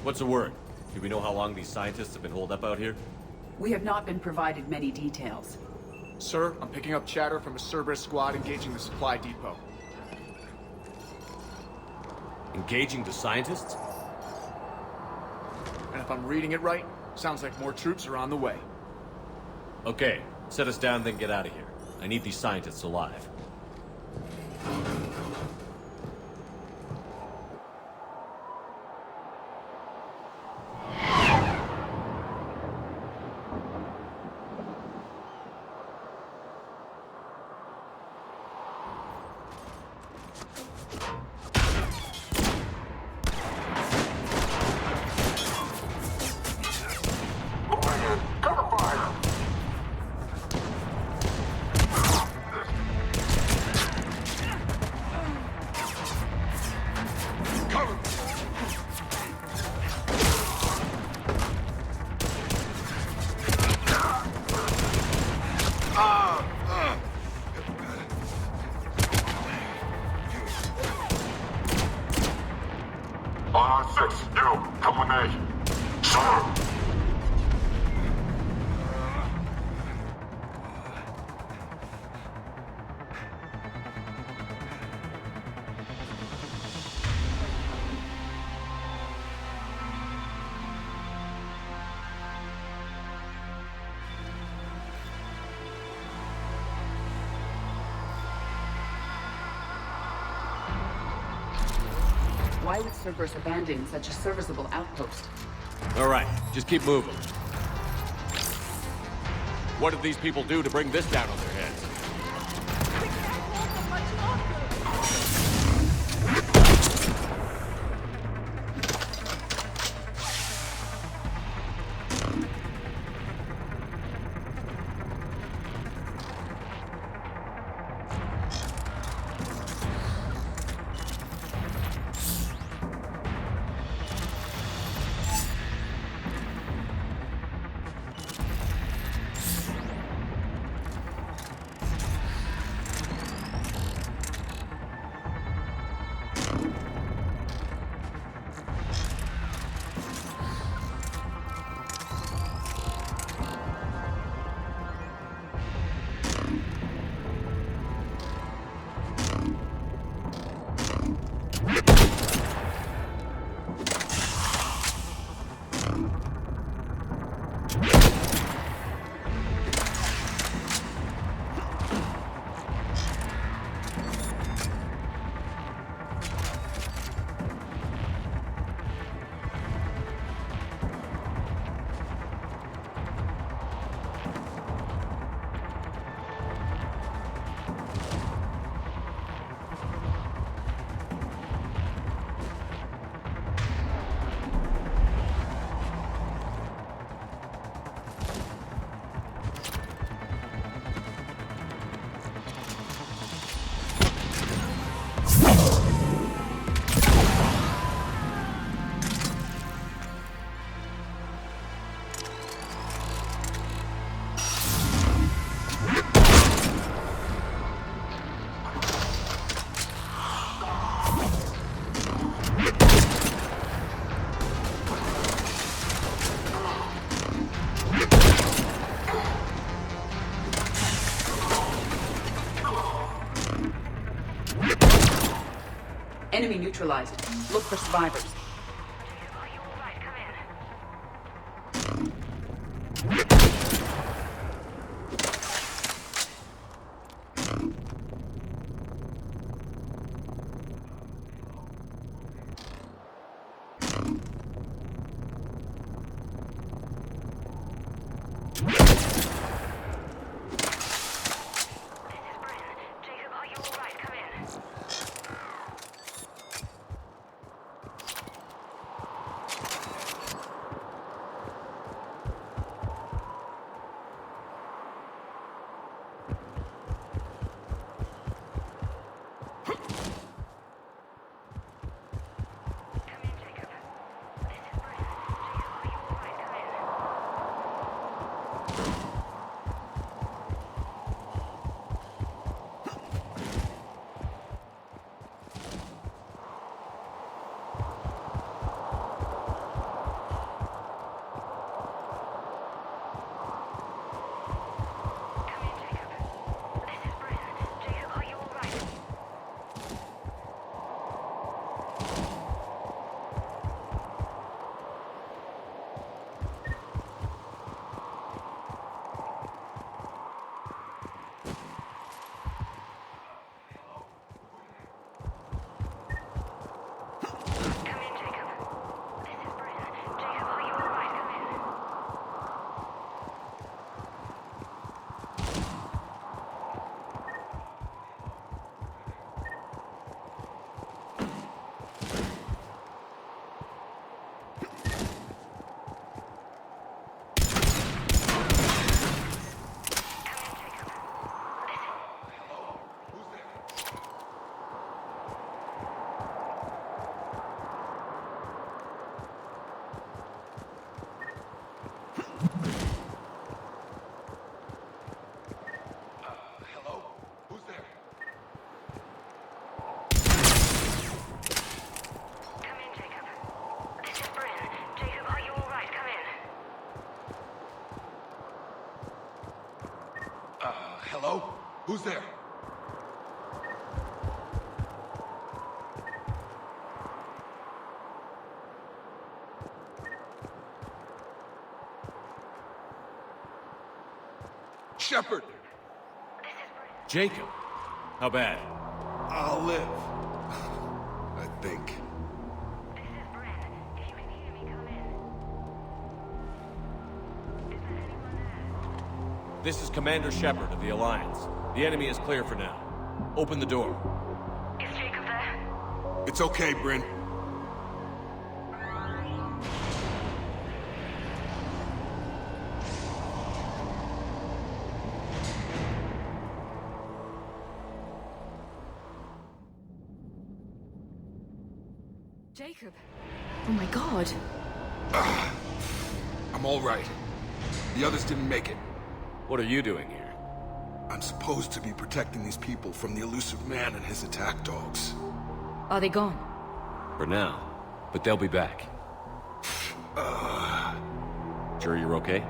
What's the word? Do we know how long these scientists have been holed up out here? We have not been provided many details. Sir, I'm picking up chatter from a Cerberus squad engaging the supply depot. Engaging the scientists? And if I'm reading it right, sounds like more troops are on the way. Okay, set us down, then get out of here. I need these scientists alive. R6, you, come with me. Sir! Why would Cerberus abandon such a serviceable outpost? Alright, just keep moving. What did these people do to bring this down on their heads? Enemy neutralized. Look for survivors. Are you alright? Come in. Jacob, are you alright? Come in. Hello? Who's there? Shepard! Jacob! How bad? I'll live. I think. This is Bryn. If you can hear me, come in. Is there anyone there? This is Commander Shepard of the Alliance. The enemy is clear for now. Open the door. Is Jacob there? It's okay, Bryn. Jacob. Oh my god. I'm all right. The others didn't make it. What are you doing here? I'm supposed to be protecting these people from the elusive man and his attack dogs. Are they gone? For now. But they'll be back. Sure you're okay?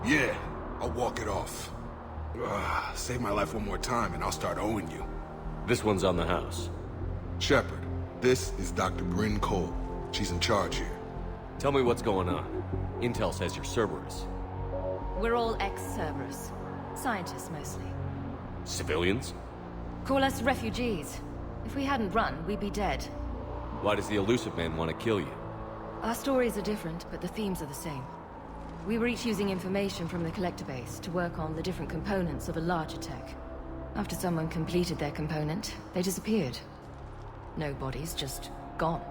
Yeah, I'll walk it off. Save my life one more time and I'll start owing you. This one's on the house. Shepard, this is Dr. Bryn Cole. She's in charge here. Tell me what's going on. Intel says you're Cerberus. We're all ex-Cerberus. Scientists, mostly. Civilians? Call us refugees. If we hadn't run, we'd be dead. Why does the elusive man want to kill you? Our stories are different, but the themes are the same. We were each using information from the collector base to work on the different components of a larger tech. After someone completed their component, they disappeared. No bodies, just gone.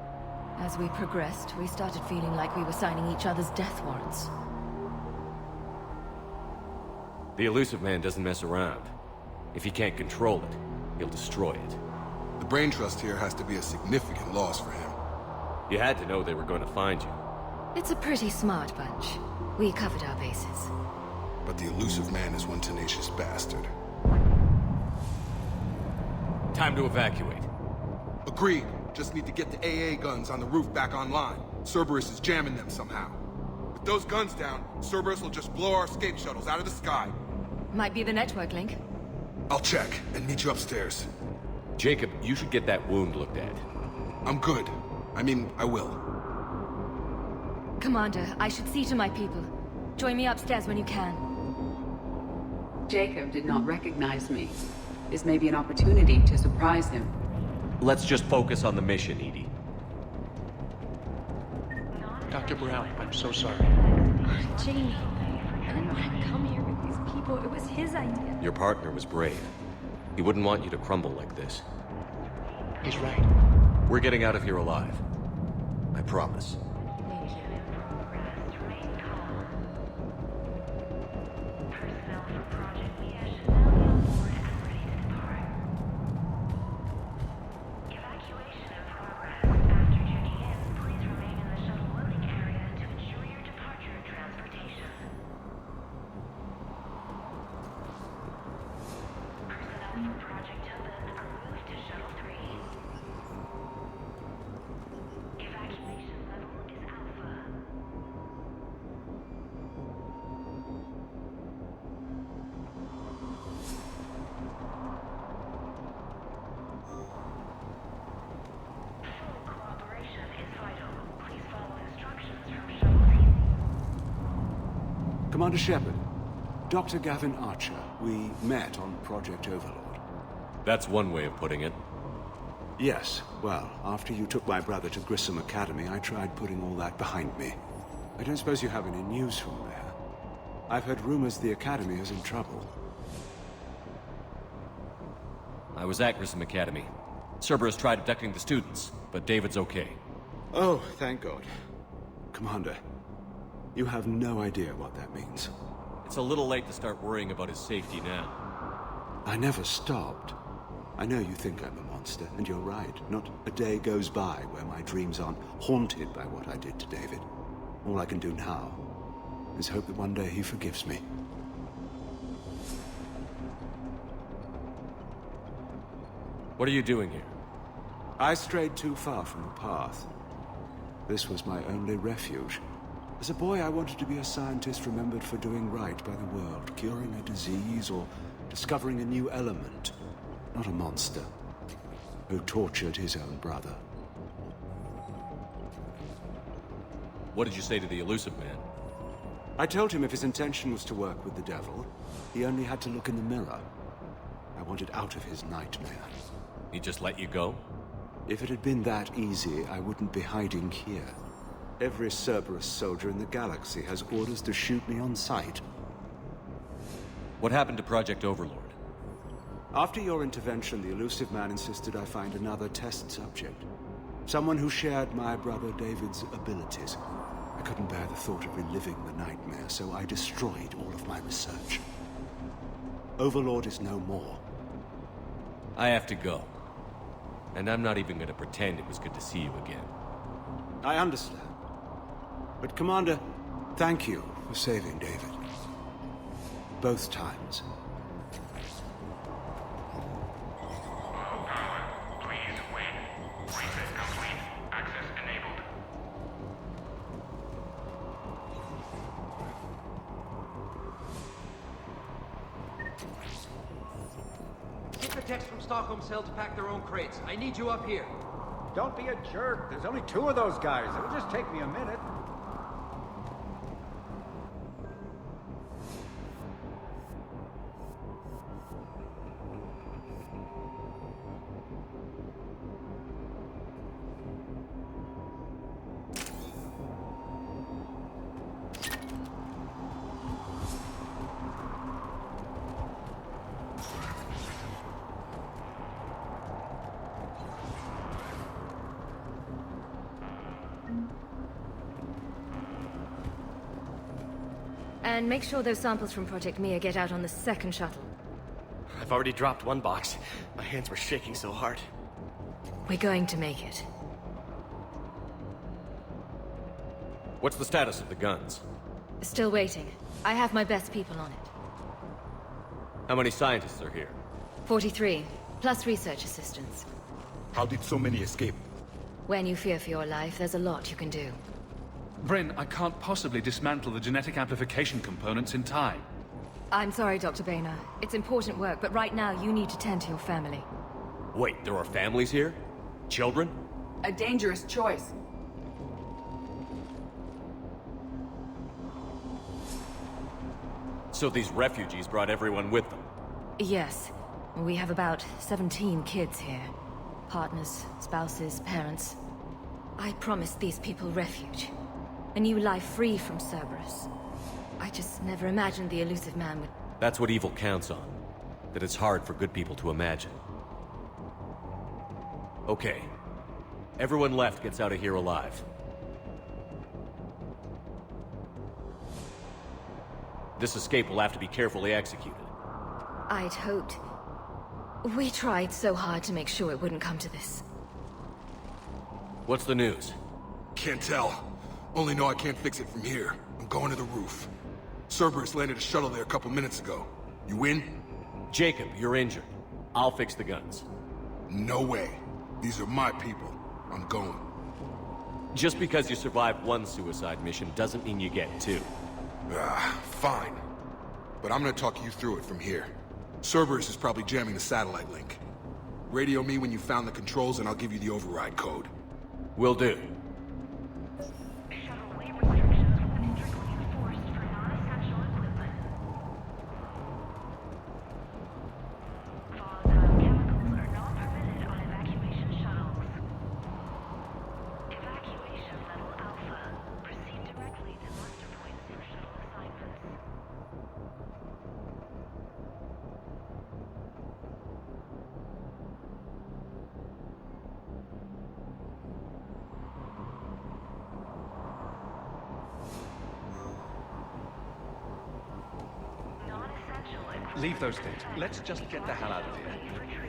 As we progressed, we started feeling like we were signing each other's death warrants. The elusive man doesn't mess around. If he can't control it, he'll destroy it. The brain trust here has to be a significant loss for him. You had to know they were going to find you. It's a pretty smart bunch. We covered our bases. But the elusive man is one tenacious bastard. Time to evacuate. Agreed. Just need to get the AA guns on the roof back online. Cerberus is jamming them somehow. With those guns down, Cerberus will just blow our escape shuttles out of the sky. Might be the network link. I'll check and meet you upstairs. Jacob, you should get that wound looked at. I'm good. I mean, I will. Commander, I should see to my people. Join me upstairs when you can. Jacob did not recognize me. This may be an opportunity to surprise him. Let's just focus on the mission, Edie. Dr. Brown, I'm so sorry. Jamie, I didn't want to come here with these people. It was his idea. Your partner was brave. He wouldn't want you to crumble like this. He's right. We're getting out of here alive. I promise. Thank you. Personnel for Project Mia should now be on board and ready to depart. Evacuation in progress. After checking in, please remain in the shuttle loading area to ensure your departure and transportation. Personnel for Project Tobin are moved to Shuttle 3. Evacuation level is Alpha. Full cooperation is vital. Please follow instructions from Shuttle Team. Commander Shepard, Dr. Gavin Archer, we met on Project Overlord. That's one way of putting it. Yes, well, after you took my brother to Grissom Academy, I tried putting all that behind me. I don't suppose you have any news from there. I've heard rumors the Academy is in trouble. I was at Grissom Academy. Cerberus tried abducting the students, but David's okay. Oh, thank God. Commander, you have no idea what that means. It's a little late to start worrying about his safety now. I never stopped. I know you think I'm a monster, and you're right. Not a day goes by where my dreams aren't haunted by what I did to David. All I can do now is hope that one day he forgives me. What are you doing here? I strayed too far from the path. This was my only refuge. As a boy, I wanted to be a scientist remembered for doing right by the world, curing a disease or discovering a new element, not a monster, who tortured his own brother. What did you say to the elusive man? I told him if his intention was to work with the devil, he only had to look in the mirror. I wanted out of his nightmare. He just let you go? If it had been that easy, I wouldn't be hiding here. Every Cerberus soldier in the galaxy has orders to shoot me on sight. What happened to Project Overlord? After your intervention, the elusive man insisted I find another test subject. Someone who shared my brother David's abilities. I couldn't bear the thought of reliving the nightmare, so I destroyed all of my research. Overlord is no more. I have to go. And I'm not even gonna pretend it was good to see you again. I understand. But Commander, thank you for saving David. Both times. Please wait. Reset complete. Access enabled. Get the techs from Stockholm Cell to pack their own crates. I need you up here. Don't be a jerk. There's only 2 of those guys. It'll just take me a minute. And make sure those samples from Project Mia get out on the second shuttle. I've already dropped one box. My hands were shaking so hard. We're going to make it. What's the status of the guns? Still waiting. I have my best people on it. How many scientists are here? 43, plus research assistants. How did so many escape? When you fear for your life, there's a lot you can do. Bryn, I can't possibly dismantle the genetic amplification components in time. I'm sorry, Dr. Boehner. It's important work, but right now you need to tend to your family. Wait, there are families here? Children? A dangerous choice. So these refugees brought everyone with them? Yes. We have about 17 kids here. Partners, spouses, parents. I promised these people refuge. A new life free from Cerberus. I just never imagined the elusive man would... That's what evil counts on. That it's hard for good people to imagine. Okay. Everyone left gets out of here alive. This escape will have to be carefully executed. I'd hoped. We tried so hard to make sure it wouldn't come to this. What's the news? Can't tell. Only know I can't fix it from here. I'm going to the roof. Cerberus landed a shuttle there a couple minutes ago. You in? Jacob, you're injured. I'll fix the guns. No way. These are my people. I'm going. Just because you survived one suicide mission doesn't mean you get 2. Fine. But I'm gonna talk you through it from here. Cerberus is probably jamming the satellite link. Radio me when you found the controls and I'll give you the override code. Will do. Shuttle weight restrictions will be strictly enforced for non-essential equipment. Volatile chemicals are not permitted on evacuation shuttles. Evacuation level Alpha. Proceed directly to muster points for shuttle assignments. Leave those things. Let's just get the hell out of here.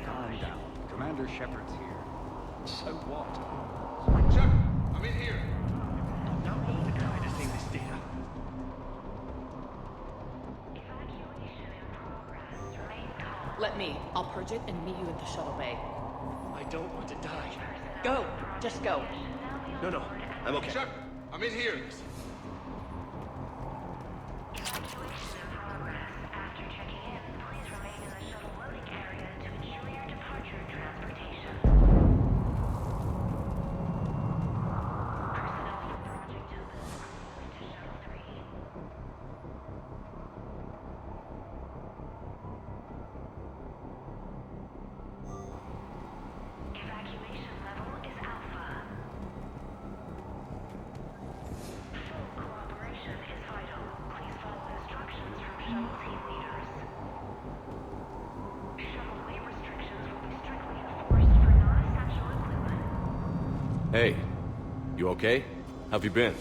Calm down. Commander Shepard's here. So what? Shepard, I'm in here. Not me the guy to save this data. Evacuation in progress. Remain calm. Let me. I'll purge it and meet you at the shuttle bay. I don't want to die. Go! Just go. No. I'm okay. Shepard, I'm in here. Evacuation in progress. After checking in, please remain in the Hey, you okay? How've you been?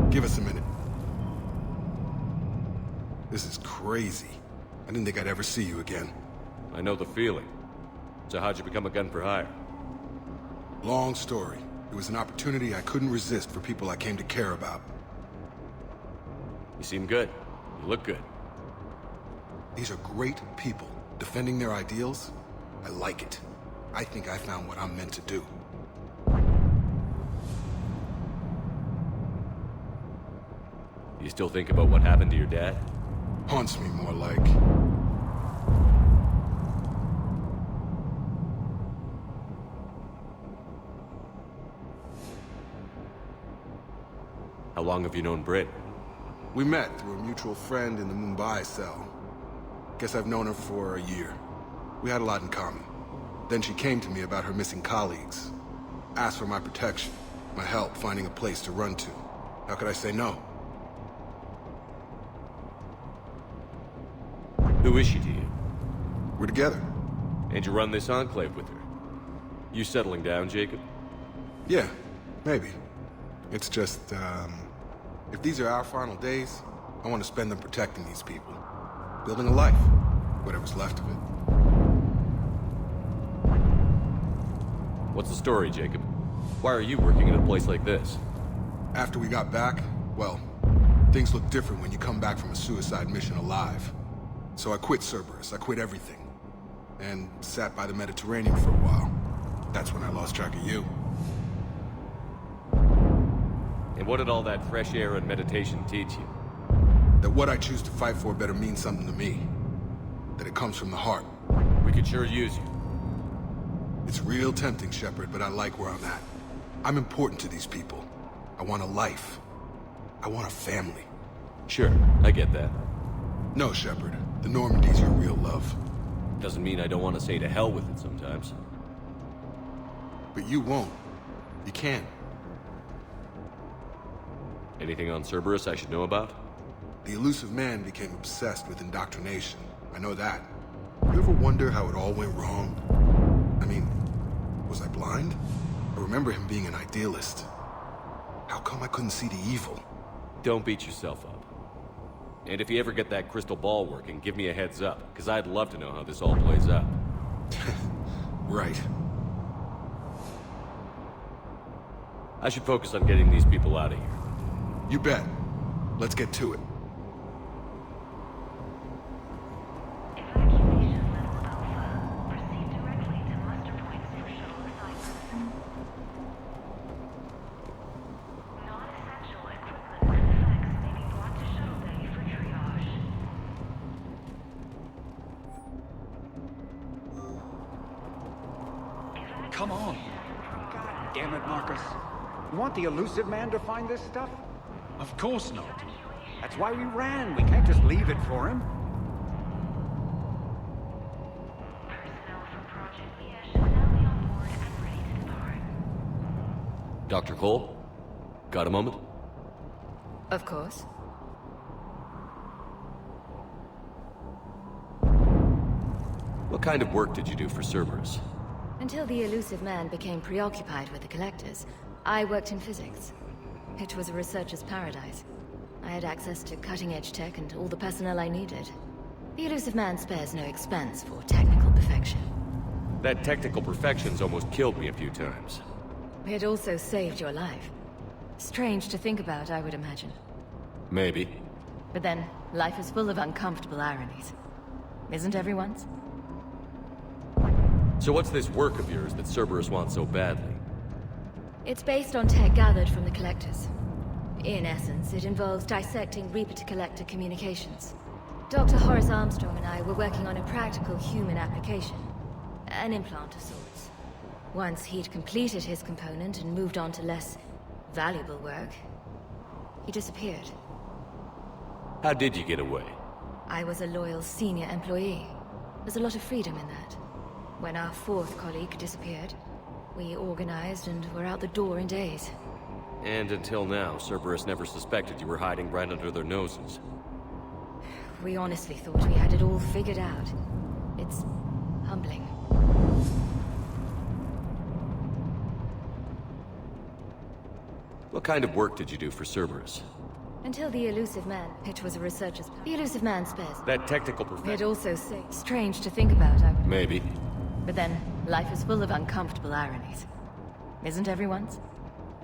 Give us a minute. This is crazy. I didn't think I'd ever see you again. I know the feeling. So how'd you become a gun for hire? Long story. It was an opportunity I couldn't resist for people I came to care about. You seem good. You look good. These are great people. Defending their ideals, I like it. I think I found what I'm meant to do. You still think about what happened to your dad? Haunts me more like. How long have you known Britt? We met through a mutual friend in the Mumbai cell. Guess I've known her for a year. We had a lot in common. Then she came to me about her missing colleagues. Asked for my protection, my help finding a place to run to. How could I say no? Who is she to you? We're together. And you run this enclave with her? You settling down, Jacob? Yeah, maybe. It's just, if these are our final days, I want to spend them protecting these people. Building a life. Whatever's left of it. What's the story, Jacob? Why are you working in a place like this? After we got back, well, things look different when you come back from a suicide mission alive. So I quit Cerberus, I quit everything. And sat by the Mediterranean for a while. That's when I lost track of you. And what did all that fresh air and meditation teach you? That what I choose to fight for better mean something to me. That it comes from the heart. We could sure use you. It's real tempting, Shepard, but I like where I'm at. I'm important to these people. I want a life. I want a family. Sure, I get that. No, Shepard. The Normandy's your real love. Doesn't mean I don't want to say to hell with it sometimes. But you won't. You can't. Anything on Cerberus I should know about? The elusive man became obsessed with indoctrination. I know that. You ever wonder how it all went wrong? I mean, was I blind? I remember him being an idealist. How come I couldn't see the evil? Don't beat yourself up. And if you ever get that crystal ball working, give me a heads up, because I'd love to know how this all plays out. Right. I should focus on getting these people out of here. You bet. Let's get to it. Evacuation level Alpha. Proceed directly to muster points for shuttle assignments. Non-essential equipment and effects may be brought to shuttle bay for triage. Come on. God damn it, Marcus. You want the elusive man to find this stuff? Of course not. That's why we ran. We can't just leave it for him. Personnel from Project Mia should now be on board and ready to depart. Dr. Cole? Got a moment? Of course. What kind of work did you do for Cerberus? Until the elusive man became preoccupied with the collectors, I worked in physics. It was a researcher's paradise. I had access to cutting-edge tech and all the personnel I needed. The elusive man spares no expense for technical perfection. That technical perfection's almost killed me a few times. It also saved your life. Strange to think about, I would imagine. Maybe. But then, life is full of uncomfortable ironies. Isn't everyone's? So what's this work of yours that Cerberus wants so badly? It's based on tech gathered from the Collectors. In essence, it involves dissecting Reaper-to-Collector communications. Dr. Horace Armstrong and I were working on a practical human application. An implant of sorts. Once he'd completed his component and moved on to less valuable work, he disappeared. How did you get away? I was a loyal senior employee. There's a lot of freedom in that. When our fourth colleague disappeared, we organized and were out the door in days. And until now, Cerberus never suspected you were hiding right under their noses. We honestly thought we had it all figured out. It's humbling. What kind of work did you do for Cerberus? Until the elusive man, it was a researcher's... The elusive man spares. That technical profession. It also say strange to think about, I would... Maybe. But then, life is full of uncomfortable ironies. Isn't everyone's?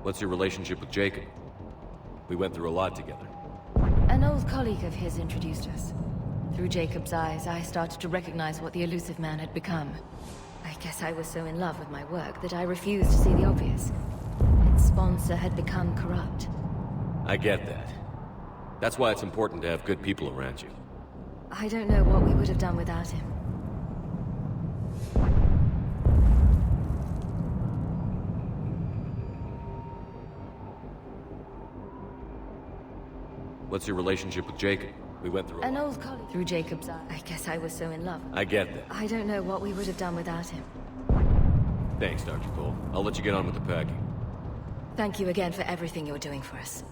What's your relationship with Jacob? We went through a lot together. An old colleague of his introduced us. Through Jacob's eyes, I started to recognize what the elusive man had become. I guess I was so in love with my work that I refused to see the obvious. Its sponsor had become corrupt. I get that. That's why it's important to have good people around you. I don't know what we would have done without him. What's your relationship with Jacob? We went through a An lot. old colleague. Through Jacob's eyes. I guess I was so in love. I get that. I don't know what we would have done without him. Thanks, Dr. Cole. I'll let you get on with the packing. Thank you again for everything you're doing for us.